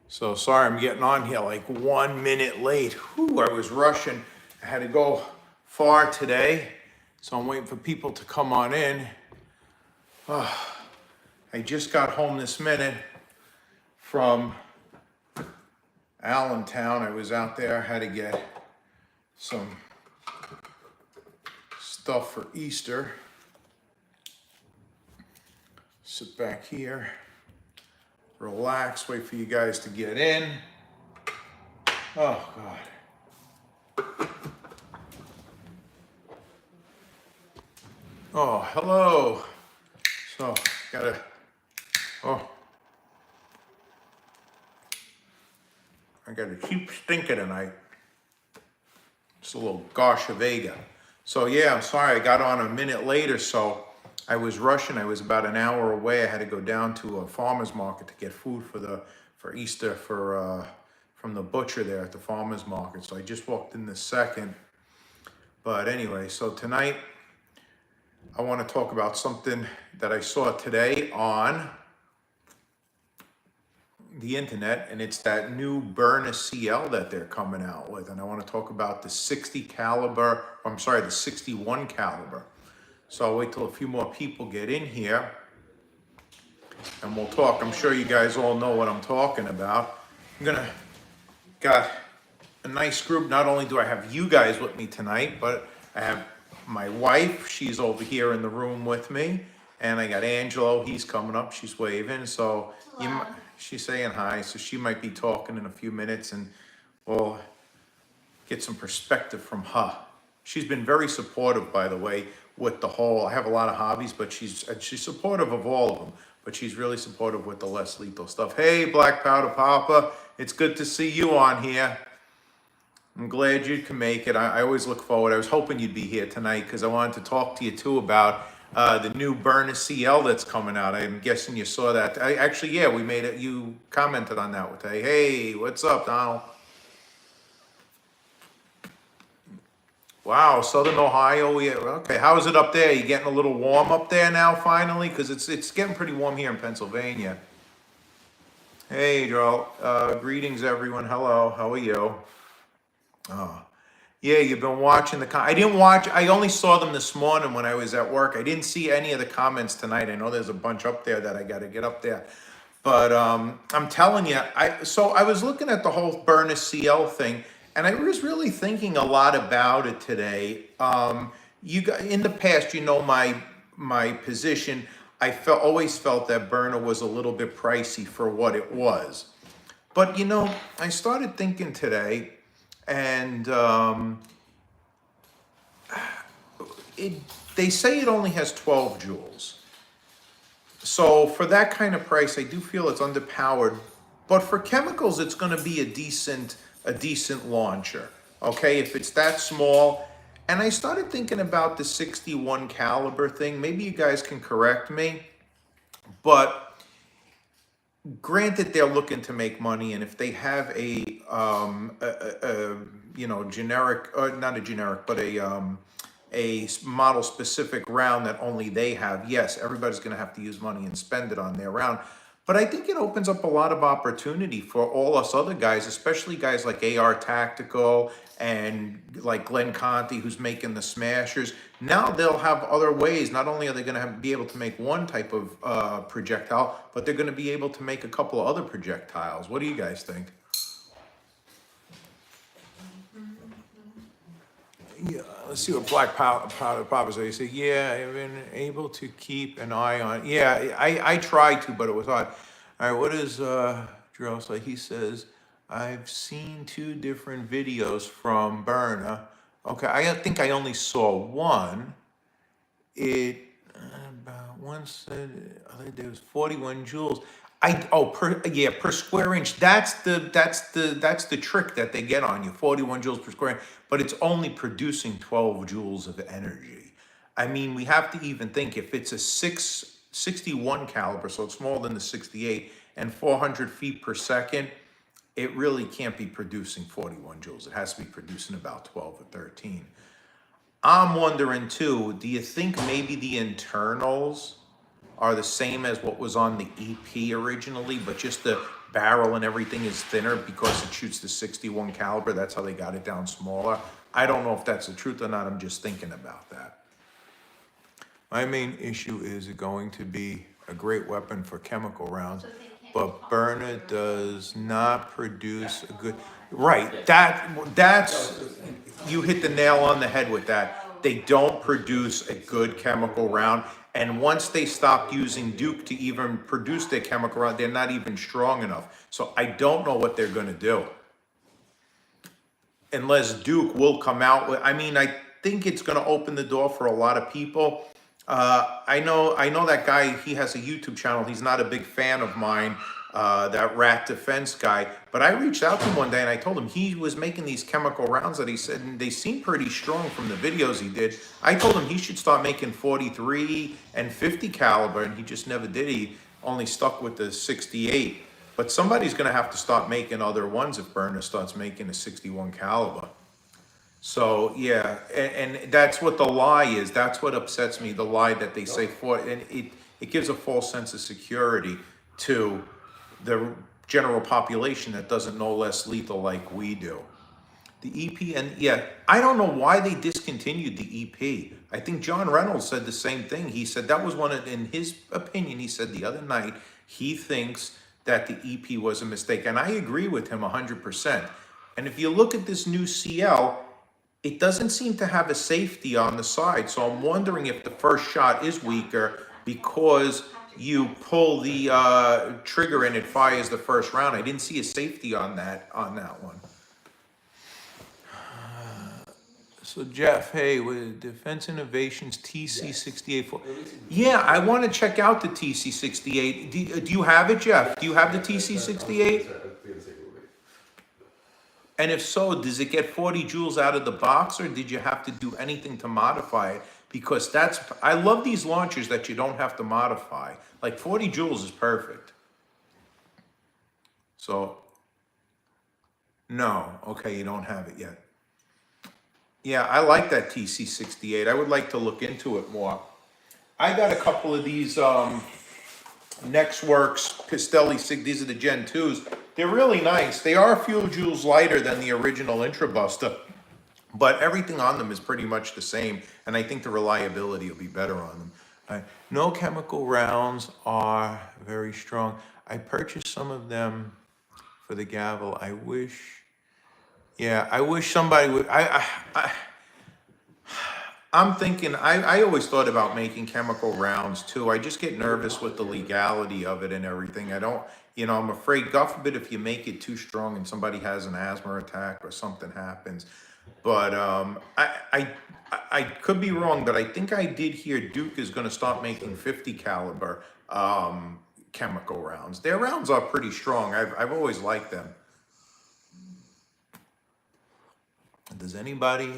So sorry I'm getting on here like 1 minute late. Whew, I was rushing. I had to go far today, so I'm waiting for people to come on in. I just got home this minute from Allentown. I was out there, had to get some stuff for Easter. Sit back here, relax, wait for you guys to get in. Oh, God. Oh, hello. So, I got a cheap stinker tonight. Just a little Garsha Vega. So yeah, I'm sorry I got on a minute later, so I was rushing. I was about an hour away. I had to go down to a farmer's market to get food for Easter from the butcher there at the farmer's market. So I just walked in this second. But anyway, so tonight I want to talk about something that I saw today on the internet, and it's that new Byrna CL that they're coming out with. And I want to talk about the 61 caliber. So I'll wait till a few more people get in here and we'll talk. I'm sure you guys all know what I'm talking about. Got a nice group. Not only do I have you guys with me tonight, but I have my wife. She's over here in the room with me. And I got Angelo. He's coming up. She's waving. So she's saying hi. So she might be talking in a few minutes and we'll get some perspective from her. She's been very supportive, by the way, with the whole, I have a lot of hobbies, but she's supportive of all of them, but she's really supportive with the less lethal stuff. Hey, Black Powder Papa, it's good to see you on here. I'm glad you can make it. I always look forward. I was hoping you'd be here tonight because I wanted to talk to you too about the new Byrna CL that's coming out. I'm guessing you saw that. We made it. You commented on that today. Hey, what's up, Donald? Wow, Southern Ohio. Yeah, okay, how is it up there? You getting a little warm up there now, finally? Because it's getting pretty warm here in Pennsylvania. Hey, Joel. Greetings, everyone. Hello. How are you? Oh, yeah, you've been watching I didn't watch. I only saw them this morning when I was at work. I didn't see any of the comments tonight. I know there's a bunch up there that I got to get up there. But I'm telling you, I was looking at the whole Byrna CL thing, and I was really thinking a lot about it today. In the past, you know my position. Always felt that Byrna was a little bit pricey for what it was. But I started thinking today, and they say it only has 12 joules. So for that kind of price, I do feel it's underpowered. But for chemicals, it's going to be a decent launcher. Okay, if it's that small. And I started thinking about the 61 caliber thing. Maybe you guys can correct me. But granted, they're looking to make money, and if they have a generic, or not a generic, but a model specific round that only they have, yes, everybody's going to have to use money and spend it on their round. But I think it opens up a lot of opportunity for all us other guys, especially guys like AR Tactical and like Glenn Conti, who's making the smashers. Now they'll have other ways. Not only are they going to be able to make one type of projectile, but they're going to be able to make a couple of other projectiles. What do you guys think? Yeah, let's see what Black Powder Papa says. He said, yeah, I've been able to keep an eye on. Yeah, I tried to, but it was hard. All right, what is Drill say? He says, I've seen 2 different videos from Byrna. Okay, I think I only saw one. One said other day was 41 joules. Per square inch. That's the trick that they get on you. 41 joules per square inch, but it's only producing 12 joules of energy. I mean, we have to even think if it's a 61 caliber, so it's smaller than the 68, and 400 feet per second, it really can't be producing 41 joules. It has to be producing about 12 or 13. I'm wondering too, do you think maybe the internals are the same as what was on the EP originally, but just the barrel and everything is thinner because it shoots the 61 caliber. That's how they got it down smaller. I don't know if that's the truth or not. I'm just thinking about that. My main issue is it going to be a great weapon for chemical rounds, but Burner does not produce a good. Right. That's you hit the nail on the head with that. They don't produce a good chemical round. And once they stopped using Duke to even produce their chemical round, they're not even strong enough. So I don't know what they're going to do. Unless Duke will come out with, I mean, I think it's going to open the door for a lot of people. I know that guy, he has a YouTube channel. He's not a big fan of mine, that Rat Defense guy. But I reached out to him one day and I told him he was making these chemical rounds that he said, and they seem pretty strong from the videos he did. I told him he should start making 43 and 50 caliber, and he just never did. He only stuck with the 68. But somebody's going to have to start making other ones if Burner starts making a 61 caliber. So yeah, and that's what the lie is. That's what upsets me, the lie that they say for, and it gives a false sense of security to the general population that doesn't know less lethal like we do. The EP, and yeah, I don't know why they discontinued the EP. I think John Reynolds said the same thing. He said that was one of, in his opinion, he said the other night, he thinks that the EP was a mistake. And I agree with him 100%. And if you look at this new CL, it doesn't seem to have a safety on the side. So I'm wondering if the first shot is weaker because you pull the trigger and it fires the first round. I didn't see a safety on that one. So Jeff, hey, with Defense Innovations TC68, yeah, I want to check out the TC68. Do you have it, Jeff? Do you have the TC68? And if so, does it get 40 joules out of the box, or did you have to do anything to modify it? Because I love these launchers that you don't have to modify. Like 40 joules is perfect. So, no, okay, you don't have it yet. Yeah, I like that TC68. I would like to look into it more. I got a couple of these Nextworks Pistelli Sig. These are the Gen 2s. They're really nice. They are a few joules lighter than the original Intrabuster, but everything on them is pretty much the same, and I think the reliability will be better on them. No chemical rounds are very strong. I purchased some of them for the gavel. I wish somebody would. I'm thinking, I always thought about making chemical rounds too. I just get nervous with the legality of it and everything. I don't, I'm afraid, God forbid, if you make it too strong and somebody has an asthma attack or something happens. But I could be wrong, but I think I did hear Duke is going to start making 50 caliber chemical rounds. Their rounds are pretty strong. I've always liked them. Does anybody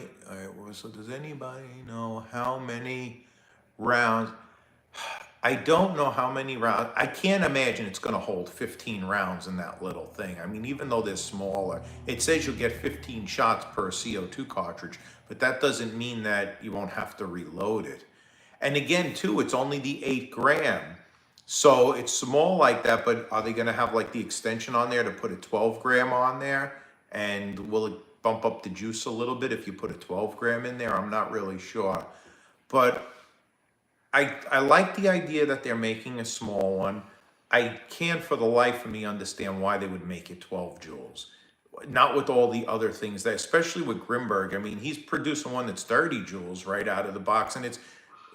know how many rounds? I don't know how many rounds. I can't imagine it's going to hold 15 rounds in that little thing. I mean, even though they're smaller, it says you'll get 15 shots per CO2 cartridge, but that doesn't mean that you won't have to reload it. And again, too, it's only the 8 gram. So it's small like that, but are they going to have like the extension on there to put a 12 gram on there? And will it bump up the juice a little bit if you put a 12 gram in there? I'm not really sure. But I like the idea that they're making a small one. I can't for the life of me understand why they would make it 12 joules. Not with all the other things, that, especially with Grimberg. I mean, he's producing one that's 30 joules right out of the box, and it's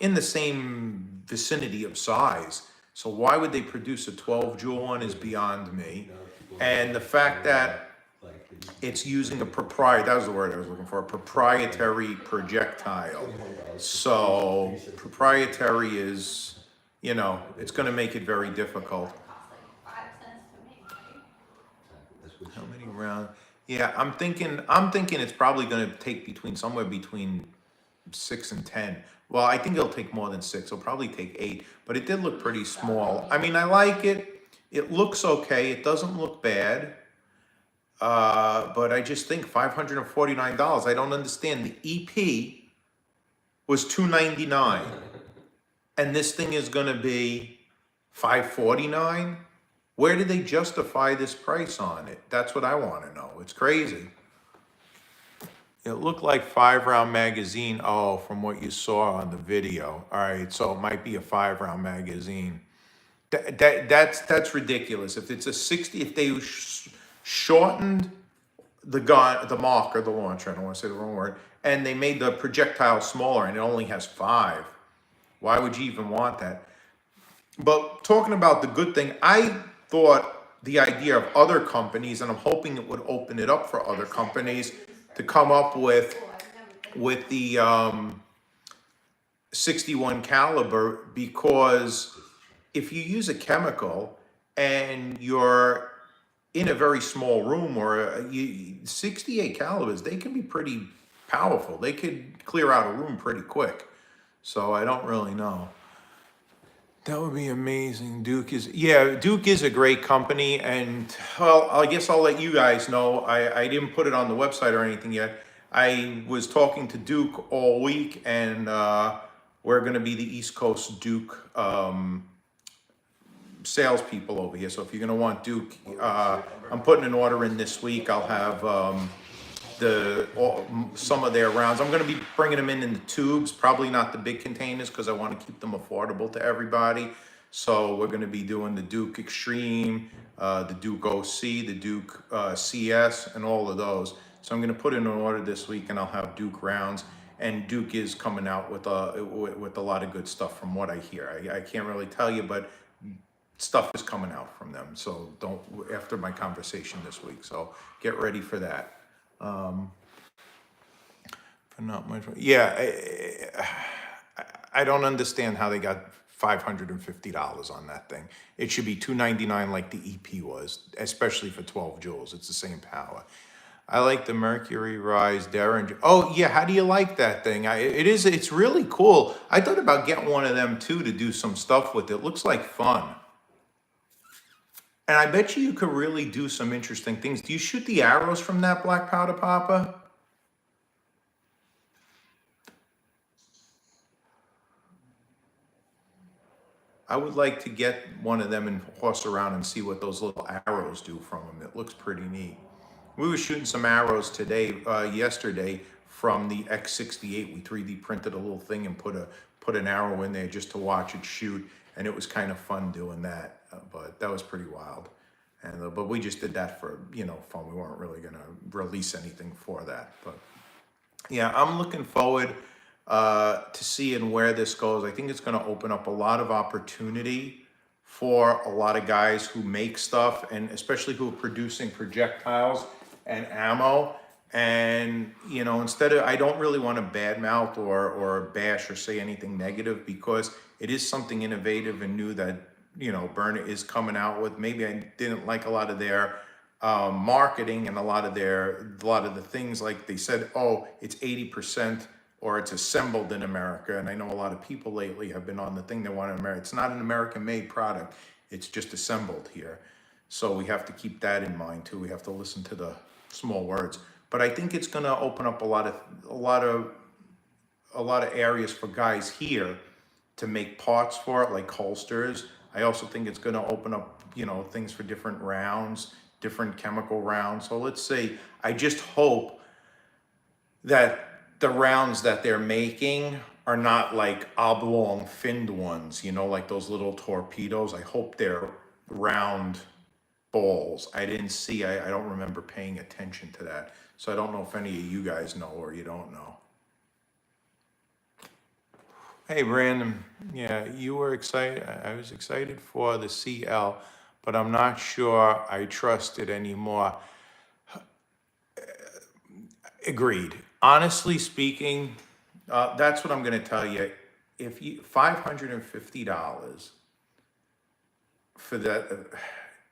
in the same vicinity of size. So why would they produce a 12 joule one is beyond me. And the fact that it's using a proprietary, that was the word I was looking for, a proprietary projectile. So proprietary is, it's going to make it very difficult. How many rounds? Yeah, I'm thinking it's probably going to take somewhere between 6 and 10. Well, I think it'll take more than 6. It'll probably take 8, but it did look pretty small. I mean, I like it. It looks okay. It doesn't look bad. But I just think $549. I don't understand. The EP was $299, and this thing is going to be $549. Where did they justify this price on it? That's what I want to know. It's crazy. It looked like 5 round magazine. Oh, from what you saw on the video. All right, so it might be a 5 round magazine. That's ridiculous. If it's a 60, if they shortened the gun, the marker, the launcher, I don't want to say the wrong word, and they made the projectile smaller and it only has 5, why would you even want that? But talking about the good thing, I thought the idea of other companies, and I'm hoping it would open it up for other companies to come up with the 61 caliber, because if you use a chemical and you're in a very small room, or 68 calibers, they can be pretty powerful. They could clear out a room pretty quick. So I don't really know. That would be amazing. Duke is a great company, and well, I guess I'll let you guys know. I didn't put it on the website or anything yet. I was talking to Duke all week, and we're going to be the East Coast Duke salespeople over here. So if you're going to want Duke, I'm putting an order in this week. I'll have some of their rounds. I'm going to be bringing them in the tubes, probably not the big containers, because I want to keep them affordable to everybody. So we're going to be doing the Duke Extreme, the Duke OC, the Duke CS, and all of those. So I'm going to put in an order this week, and I'll have Duke rounds. And Duke is coming out with a lot of good stuff from what I hear. I can't really tell you, but stuff is coming out from them. So don't, after my conversation this week. So get ready for that. For not much. Yeah, I don't understand how they got $550 on that thing. It should be $299 like the EP was, especially for 12 joules. It's the same power. I like the Mercury Rise Derringer. Oh yeah, how do you like that thing? It's really cool. I thought about getting one of them too to do some stuff with. It looks like fun. And I bet you could really do some interesting things. Do you shoot the arrows from that black powder, Papa? I would like to get one of them and horse around and see what those little arrows do from them. It looks pretty neat. We were shooting some arrows yesterday from the X68. We 3D printed a little thing and put an arrow in there just to watch it shoot, and it was kind of fun doing that. But that was pretty wild. And but we just did that for fun. We weren't really gonna release anything for that. But yeah, I'm looking forward to seeing where this goes. I think it's going to open up a lot of opportunity for a lot of guys who make stuff, and especially who are producing projectiles and ammo. And instead of, I don't really want to badmouth or bash or say anything negative, because it is something innovative and new that Byrna is coming out with. Maybe I didn't like a lot of their marketing and a lot of the things, like they said, oh, it's 80% or it's assembled in America. And I know a lot of people lately have been on the thing they want in America. It's not an American-made product. It's just assembled here. So we have to keep that in mind too. We have to listen to the small words. But I think it's going to open up a lot of areas for guys here to make parts for it, like holsters. I also think it's going to open up, things for different rounds, different chemical rounds. So let's say, I just hope that the rounds that they're making are not like oblong finned ones, like those little torpedoes. I hope they're round balls. I don't remember paying attention to that. So I don't know if any of you guys know or you don't know. Hey, Brandon. Yeah, you were excited. I was excited for the CL, but I'm not sure I trust it anymore. Agreed. Honestly speaking, that's what I'm going to tell you. If you $550 for that,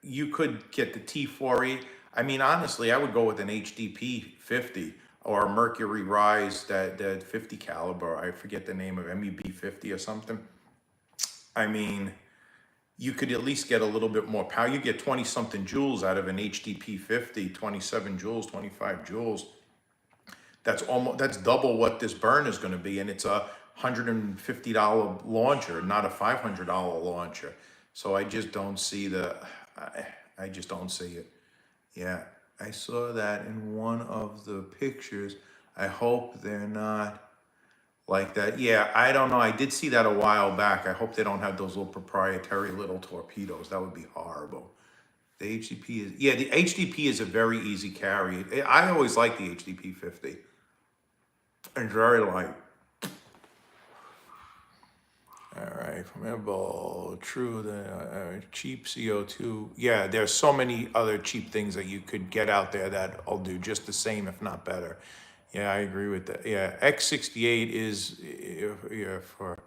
you could get the T4E. I mean, honestly, I would go with an HDP 50 or a Mercury Rise, that 50 caliber. I forget the name of MEB 50 or something. I mean, you could at least get a little bit more power. You get 20 something joules out of an HDP 50, 27 joules, 25 joules. That's double what this burn is going to be, and it's a $150 launcher, not a $500 launcher. So I just don't see I just don't see it. Yeah, I saw that in one of the pictures. I hope they're not like that. Yeah, I don't know. I did see that a while back. I hope they don't have those little proprietary little torpedoes. That would be horrible. The HDP is, yeah, the HDP is a very easy carry. I always like the HDP 50. It's very light. All right, remember, true, the cheap CO2. Yeah, there's so many other cheap things that you could get out there that'll do just the same, if not better. Yeah, I agree with that. Yeah, X68 is, yeah, for,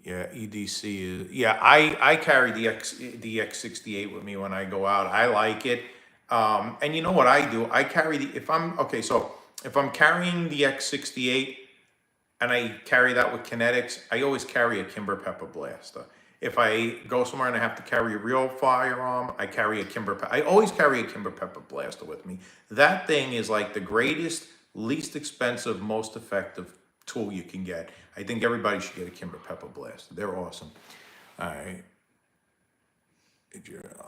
yeah, EDC is, yeah, I carry the X68 with me when I go out. I like it. And you know what I do? I carry the, if I'm, okay, so if I'm carrying the X68, and I carry that with kinetics, I always carry a Kimber Pepper Blaster. If I go somewhere and I have to carry a real firearm, I carry a I always carry a Kimber Pepper Blaster with me. That thing is like the greatest, least expensive, most effective tool you can get. I think everybody should get a Kimber Pepper Blaster. They're awesome. All right.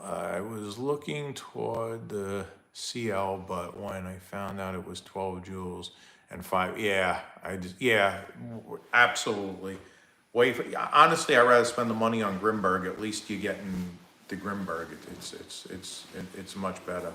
I was looking toward the CL, but when I found out it was 12 joules and 5, yeah, yeah, absolutely. Wait, honestly, I'd rather spend the money on Grimberg. At least you're getting the Grimberg. It's much better.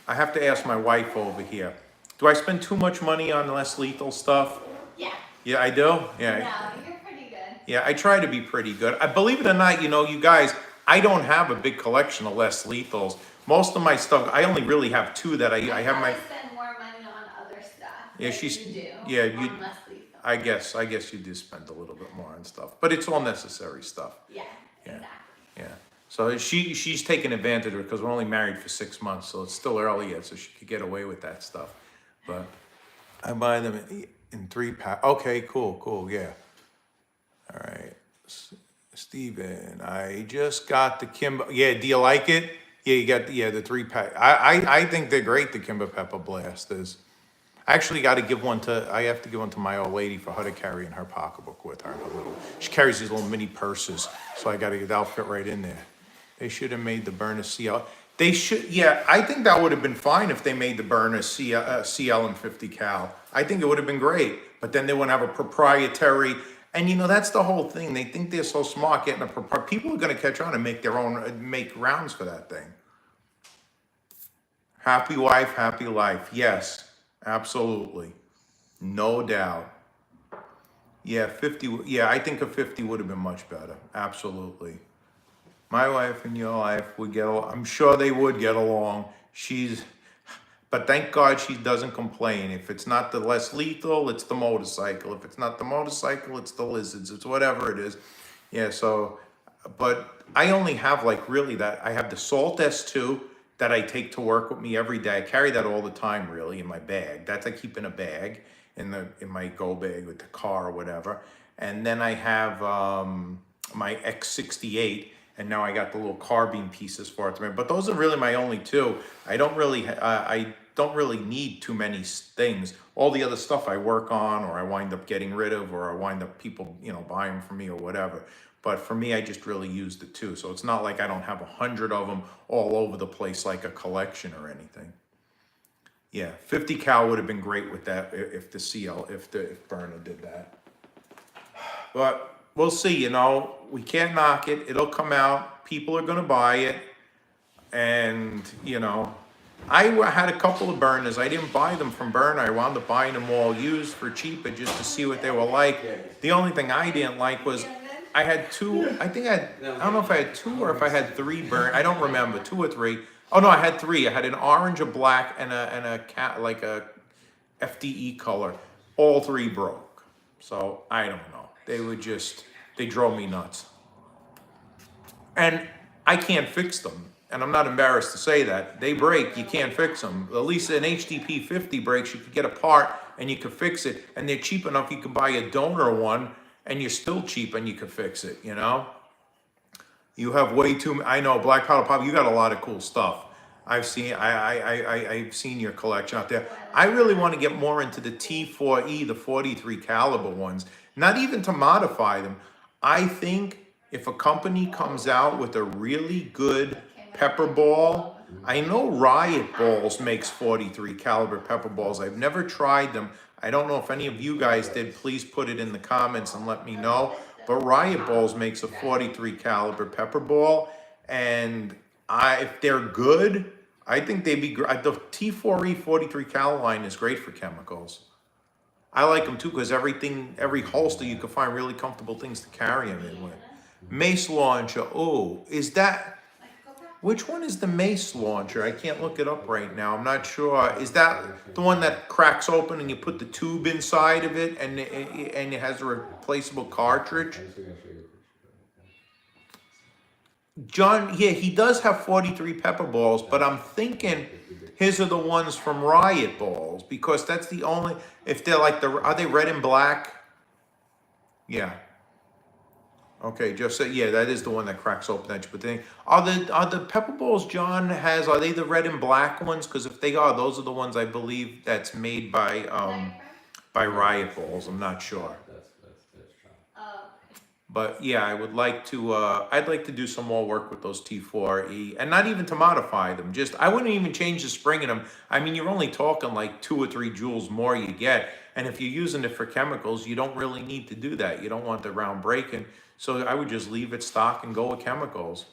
I have to ask my wife over here. Do I spend too much money on less lethal stuff? Yeah. Yeah, I do? Yeah. No, you're pretty good. Yeah, I try to be pretty good. I believe it or not, you guys, I don't have a big collection of less lethals. Most of my stuff, I only really have two that I have my. Spend more money on other stuff. Yeah, you do. Yeah, on less lethal. I guess you do spend a little bit more on stuff, but it's all necessary stuff. Yeah. Exactly. Yeah. So she's taking advantage of it because we're only married for 6 months, so it's still early yet, so she could get away with that stuff. But I buy them in 3-pack. Okay, cool, yeah. All right, Steven, I just got the Kimber. Yeah, do you like it? Yeah, you got the 3-pack. I think they're great, the Kimber Pepper Blasters. I actually got to give one to, I have to give one to my old lady for her to carry in her pocketbook with her. She carries these little mini purses, so I got to, that'll fit right in there. They should have made the burner CL. They should, yeah, I think that would have been fine if they made the burner CL and 50 cal. I think it would have been great, but then they wouldn't have a proprietary. And that's the whole thing. They think they're so smart getting a proprietary. People are going to catch on and make their own, make rounds for that thing. Happy wife, happy life. Yes, absolutely. No doubt. Yeah, 50, yeah, I think a 50 would have been much better. Absolutely. My wife and your wife would get along. I'm sure they would get along. But thank God she doesn't complain. If it's not the less lethal, it's the motorcycle. If it's not the motorcycle, it's the lizards. It's whatever it is. Yeah, so, but I only have really that. I have the Salt S2 that I take to work with me every day. I carry that all the time, really, in my bag. That's I keep in a bag, in my go bag with the car or whatever. And then I have my X68. And now I got the little carbine pieces for it. But those are really my only two. I don't really need too many things. All the other stuff I work on, or I wind up getting rid of, or I wind up people, buying from me or whatever. But for me, I just really use the two. So it's not like I don't have 100 of them all over the place like a collection or anything. Yeah, 50 cal would have been great with that if the CL, if Burner did that. But we'll see, we can't knock it. It'll come out. People are going to buy it. And, I had a couple of burners. I didn't buy them from Burner. I wound up buying them all used for cheaper just to see what they were like. The only thing I didn't like was I had two, I don't know if I had 2 or if I had 3 burn. I don't remember, 2 or 3. Oh no, I had 3. I had an orange, a black, and a FDE color. All 3 broke. So I don't know. They drove me nuts. And I can't fix them. And I'm not embarrassed to say that. They break, you can't fix them. At least an HDP 50 breaks, you could get a part and you could fix it. And they're cheap enough, you could buy a donor one and you're still cheap and you could fix it, You have way too, I know, Black Powder Pop, you got a lot of cool stuff. I've seen your collection out there. I really want to get more into the T4E, the 43 caliber ones. Not even to modify them. I think if a company comes out with a really good pepper ball, I know Riot Balls makes 43 caliber pepper balls. I've never tried them. I don't know if any of you guys did. Please put it in the comments and let me know. But Riot Balls makes a 43 caliber pepper ball, and if they're good, I think they'd be great. The T4E 43 cal line is great for chemicals. I like them too because every holster you can find really comfortable things to carry them in with. Mace launcher. Oh, is that? Which one is the mace launcher? I can't look it up right now. I'm not sure. Is that the one that cracks open and you put the tube inside of it and it has a replaceable cartridge? John, yeah, he does have 43 pepper balls, but I'm thinking his are the ones from Riot Balls because that's the only, if they're like are they red and black? Yeah. Okay, just say, yeah, that is the one that cracks open that you put in. Are the pepper balls John has, are they the red and black ones? Because if they are, those are the ones I believe that's made by Riot Balls. I'm not sure. But yeah, I would like to, I'd like to do some more work with those T4E and not even to modify them. Just, I wouldn't even change the spring in them. I mean, you're only talking like 2 or 3 joules more you get. And if you're using it for chemicals, you don't really need to do that. You don't want the round breaking. So I would just leave it stock and go with chemicals.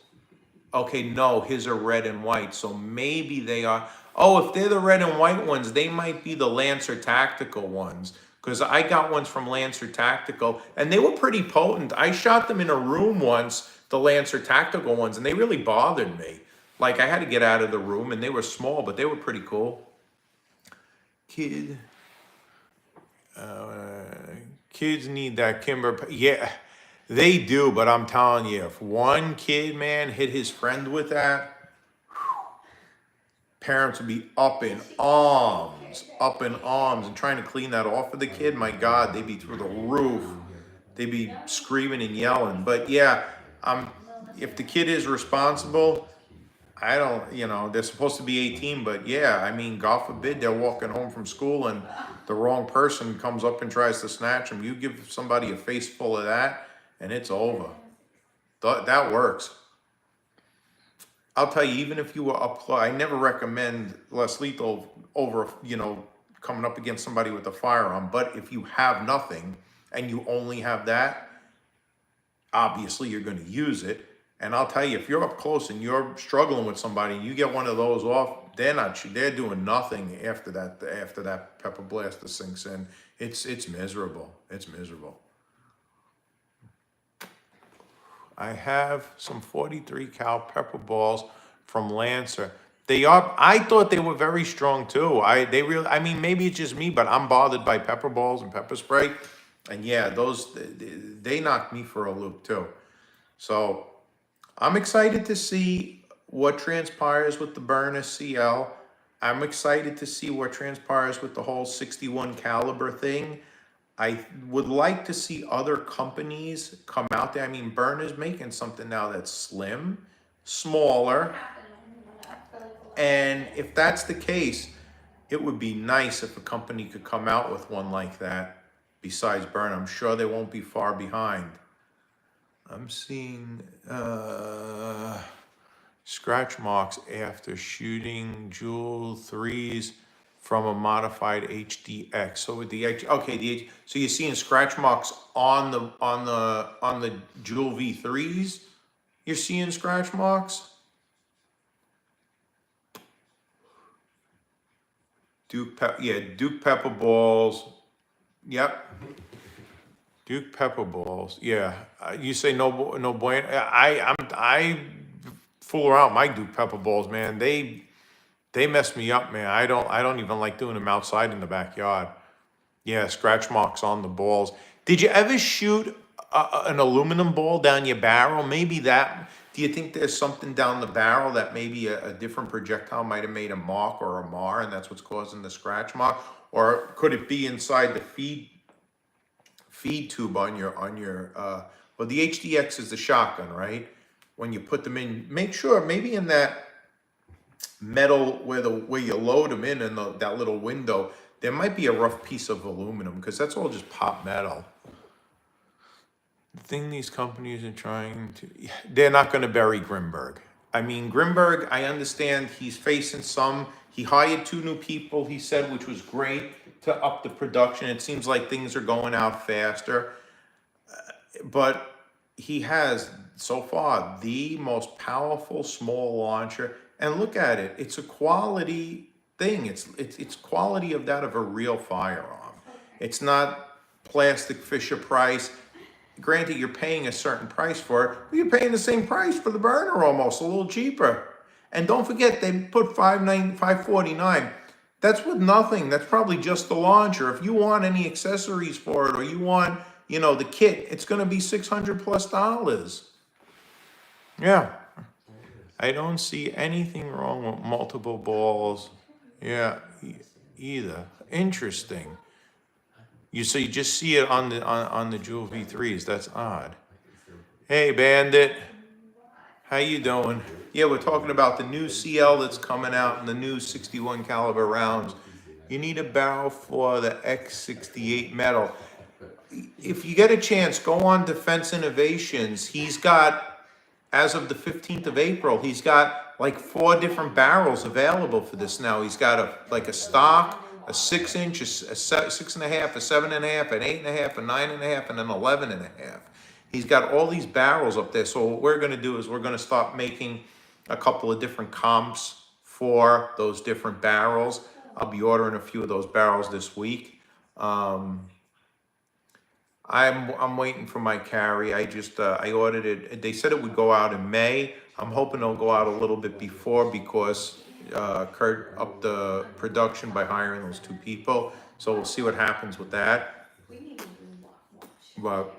Okay, no, his are red and white. So maybe they are, oh, if they're the red and white ones, they might be the Lancer Tactical ones. Because I got ones from Lancer Tactical, and they were pretty potent. I shot them in a room once, the Lancer Tactical ones, and they really bothered me. Like, I had to get out of the room, and they were small, but they were pretty cool. Kids need that Kimber. Yeah, they do, but I'm telling you, if one kid, man, hit his friend with that, parents would be up in arms, and trying to clean that off of the kid. My God, they'd be through the roof. They'd be screaming and yelling. But yeah, if the kid is responsible, I don't, they're supposed to be 18, but yeah, I mean, God forbid they're walking home from school and the wrong person comes up and tries to snatch them. You give somebody a face full of that and it's over. That works. I'll tell you, even if you were up close, I never recommend less lethal over, coming up against somebody with a firearm. But if you have nothing and you only have that, obviously you're going to use it. And I'll tell you, if you're up close and you're struggling with somebody, and you get one of those off, they're doing nothing after that pepper blaster sinks in. It's miserable. It's miserable. I have some 43 cal pepper balls from Lancer. I thought they were very strong too. I mean, maybe it's just me, but I'm bothered by pepper balls and pepper spray. And yeah, they knocked me for a loop too. So I'm excited to see what transpires with the Byrna CL. I'm excited to see what transpires with the whole 61 caliber thing. I would like to see other companies come out there. I mean, Byrna's making something now that's slim, smaller. And if that's the case, it would be nice if a company could come out with one like that besides Byrna. I'm sure they won't be far behind. I'm seeing scratch marks after shooting Jewel 3s from a modified HDX. So with the so you're seeing scratch marks on the Jewel V3s. You're seeing scratch marks. Duke pepper balls. Yep. Duke pepper balls. Yeah. You say no bueno. I fool around my Duke pepper balls, man. They mess me up, man. I don't even like doing them outside in the backyard. Yeah, scratch marks on the balls. Did you ever shoot an aluminum ball down your barrel? Maybe that. Do you think there's something down the barrel that maybe a different projectile might have made a mark or a mar, and that's what's causing the scratch mark? Or could it be inside the feed tube on your well, the HDX is the shotgun, right? When you put them in, make sure maybe in that metal where you load them in that little window, there might be a rough piece of aluminum, because that's all just pop metal. The thing these companies are trying to, they're not going to bury Grimberg. I mean, Grimberg, I understand he's facing he hired 2 new people, he said, which was great to up the production. It seems like things are going out faster. But he has, so far, the most powerful small launcher. And look at it, it's a quality thing. It's quality of that of a real firearm. It's not plastic Fisher Price. Granted, you're paying a certain price for it, but you're paying the same price for the burner almost, a little cheaper. And don't forget, they put $549. That's with nothing. That's probably just the launcher. If you want any accessories for it, or you want, the kit, it's going to be $600+. Yeah, I don't see anything wrong with multiple balls. Yeah, either. Interesting. So you just see it on the Jewel V3s. That's odd. Hey, Bandit. How you doing? Yeah, we're talking about the new CL that's coming out and the new 61 caliber rounds. You need a barrel for the X68 metal. If you get a chance, go on Defense Innovations. He's got, as of the 15th of April, he's got like 4 different barrels available for this now. He's got a stock, a 6-inch, a 6.5, a 7.5, an 8.5, a 9.5, and an 11.5. He's got all these barrels up there. So what we're going to do is we're going to start making a couple of different comps for those different barrels. I'll be ordering a few of those barrels this week. I'm waiting for my carry. I ordered it. They said it would go out in May. I'm hoping it'll go out a little bit before because Kurt upped the production by hiring those 2 people. So we'll see what happens with that. But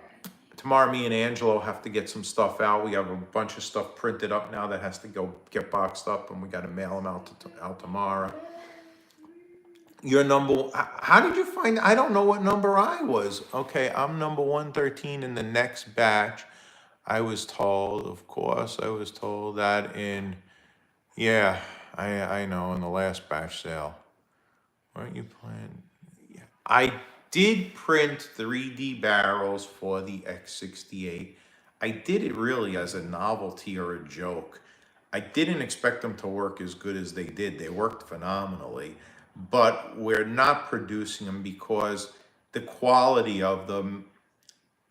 tomorrow, me and Angelo have to get some stuff out. We have a bunch of stuff printed up now that has to go get boxed up, and we got to mail them out tomorrow. Your number, how did you find, I don't know what number I was. Okay, I'm number 113 in the next batch. I was told, of course, that I know, in the last batch sale. Weren't you playing? Yeah. I did print 3D barrels for the X68. I did it really as a novelty or a joke. I didn't expect them to work as good as they did. They worked phenomenally. But we're not producing them because the quality of them,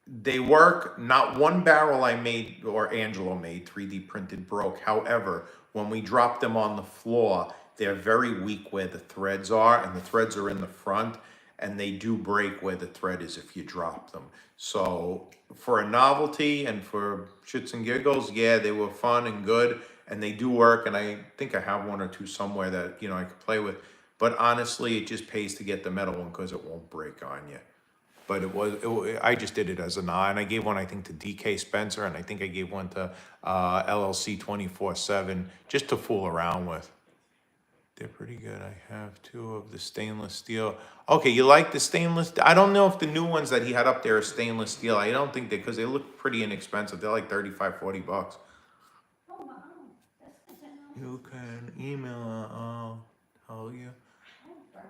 they work. Not one barrel I made or Angelo made 3D printed broke. However, when we drop them on the floor, they're very weak where the threads are, and the threads are in the front, and they do break where the thread is if you drop them. So for a novelty and for shits and giggles, yeah, they were fun and good, and they do work, and I think I have 1 or 2 somewhere that I could play with. But honestly, it just pays to get the metal one because it won't break on you. But I just did it as a nod. And I gave one, I think, to DK Spencer, and I think I gave one to LLC 24/7 just to fool around with. They're pretty good. I have 2 of the stainless steel. Okay, you like the stainless? I don't know if the new ones that he had up there are stainless steel. I don't think because they look pretty inexpensive. They're like $35, $40. Oh, wow. That's good to know. You can email, I'll tell you.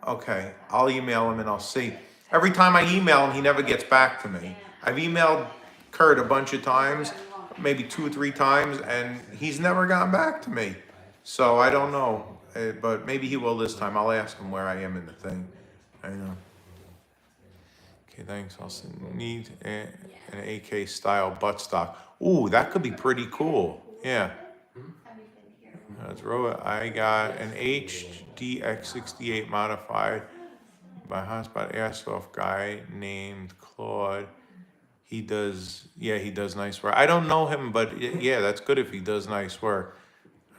Okay, I'll email him and I'll see. Every time I email him, he never gets back to me. I've emailed Kurt a bunch of times, maybe 2 or 3 times, and he's never gotten back to me. So I don't know, but maybe he will this time. I'll ask him where I am in the thing. I know. Okay, thanks. I'll need an AK style buttstock. Ooh, that could be pretty cool. Yeah. Throw it. I got an HDX68 modified by hotspot airsoft guy named Claude. He does nice work. I don't know him, but yeah, that's good if he does nice work.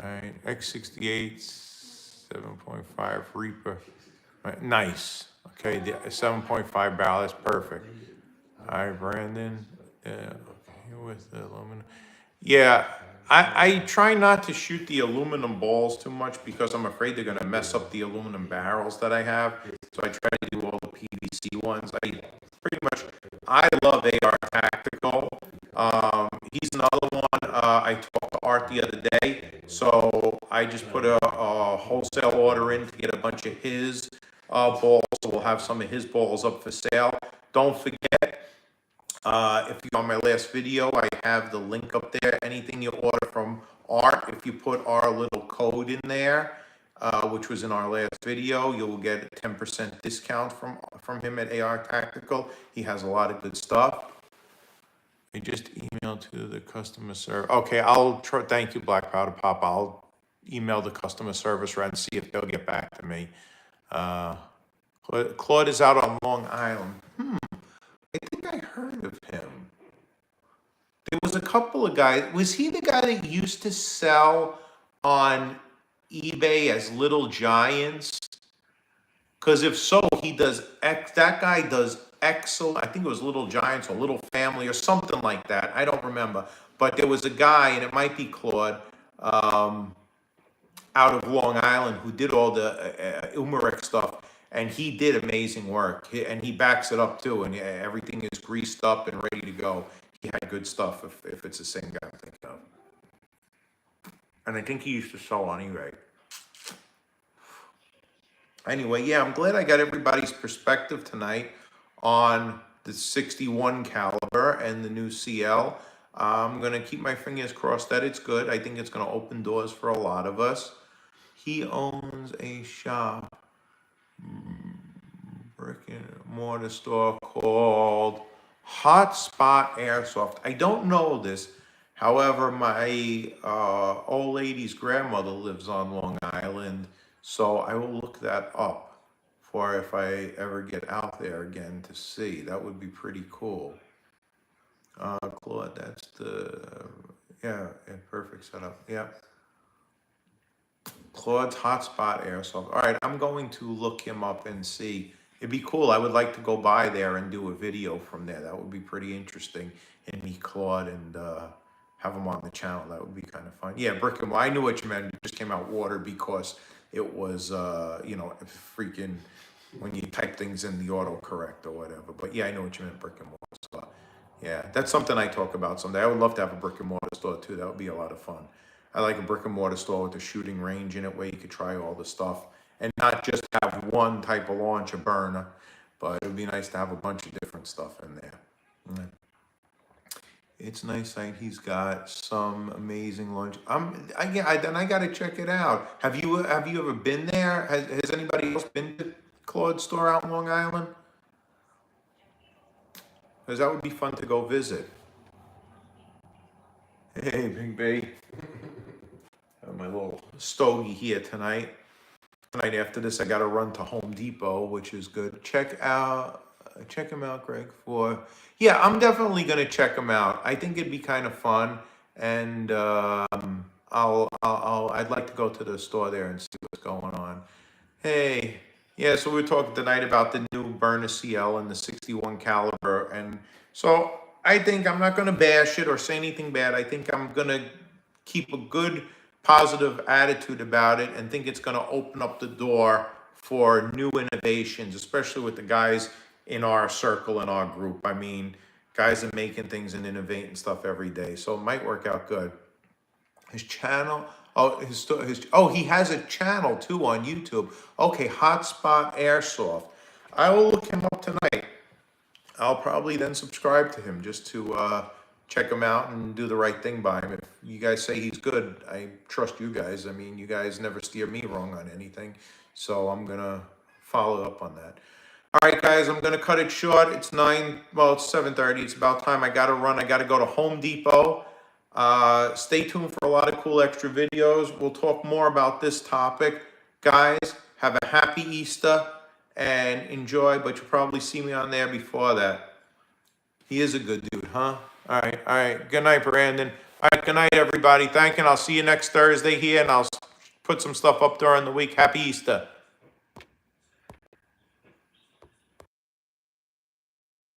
All right, X68 7.5 Reaper. Right, nice. Okay, the 7.5 barrel, that's perfect. All right, Brandon. Okay, with the aluminum. Yeah. I try not to shoot the aluminum balls too much because I'm afraid they're going to mess up the aluminum barrels that I have. So I try to do all the PVC ones. I love AR Tactical. He's another one. I talked to Art the other day. So I just put a wholesale order in to get a bunch of his balls. So we'll have some of his balls up for sale. Don't forget, If you on my last video, I have the link up there. Anything you order from Art, if you put our little code in there, which was in our last video, you'll get a 10% discount from him at AR Tactical. He has a lot of good stuff. I just emailed to the customer service. Okay, thank you, Black Powder Pop. I'll email the customer service rep and see if they'll get back to me. Claude is out on Long Island. I think I heard of him. There was a couple of guys. Was he the guy that used to sell on eBay as Little Giants? Because if so, that guy does excellent. I think it was Little Giants or Little Family or something like that. I don't remember. But there was a guy, and it might be Claude, out of Long Island who did all the Umarek stuff. And he did amazing work. And he backs it up too. And everything is greased up and ready to go. He had good stuff if it's the same guy I'm thinking of. And I think he used to sell on eBay. Anyway, yeah, I'm glad I got everybody's perspective tonight on the 61 caliber and the new CL. I'm going to keep my fingers crossed that it's good. I think it's going to open doors for a lot of us. He owns a shop, brick and mortar store called Hotspot Airsoft. I don't know this. However, my old lady's grandmother lives on Long Island, so I will look that up for if I ever get out there again to see. That would be pretty cool. Claude, that's yeah, perfect setup. Yeah. Claude's Hotspot Airsoft. All right, I'm going to look him up and see. It'd be cool. I would like to go by there and do a video from there. That would be pretty interesting. And meet Claude and have him on the channel. That would be kind of fun. Yeah, brick and mortar. I knew what you meant. It just came out water because it was, freaking when you type things in the autocorrect or whatever. But yeah, I know what you meant, brick and mortar. So, yeah, that's something I talk about someday. I would love to have a brick and mortar store too. That would be a lot of fun. I like a brick and mortar store with a shooting range in it where you could try all the stuff and not just have one type of launcher burner, but it would be nice to have a bunch of different stuff in there. Yeah. It's a nice site. He's got some amazing launch. Then I got to check it out. Have you ever been there? Has anybody else been to Claude's store out in Long Island? Because that would be fun to go visit. Hey, Big B. Have my little stogie here tonight. Tonight after this, I got to run to Home Depot, which is good. Check him out, Greg. Yeah, I'm definitely gonna check him out. I think it'd be kind of fun, and I'd like to go to the store there and see what's going on. Hey, yeah. So we were talking tonight about the new burner CL and the 61 caliber, and so I think I'm not gonna bash it or say anything bad. I think I'm gonna keep a good positive attitude about it and think it's going to open up the door for new innovations, especially with the guys in our circle, in our group. I mean, guys are making things and innovating stuff every day. So it might work out good. His channel, he has a channel too on YouTube. Okay, Hotspot Airsoft. I will look him up tonight. I'll probably then subscribe to him just to check him out and do the right thing by him. If you guys say he's good, I trust you guys. I mean, you guys never steer me wrong on anything. So I'm going to follow up on that. All right, guys, I'm going to cut it short. It's 7:30. It's about time. I got to run. I got to go to Home Depot. Stay tuned for a lot of cool extra videos. We'll talk more about this topic. Guys, have a happy Easter and enjoy, but you'll probably see me on there before that. He is a good dude, huh? All right. Good night, Brandon. All right, good night, everybody. Thank you, and I'll see you next Thursday here, and I'll put some stuff up during the week. Happy Easter.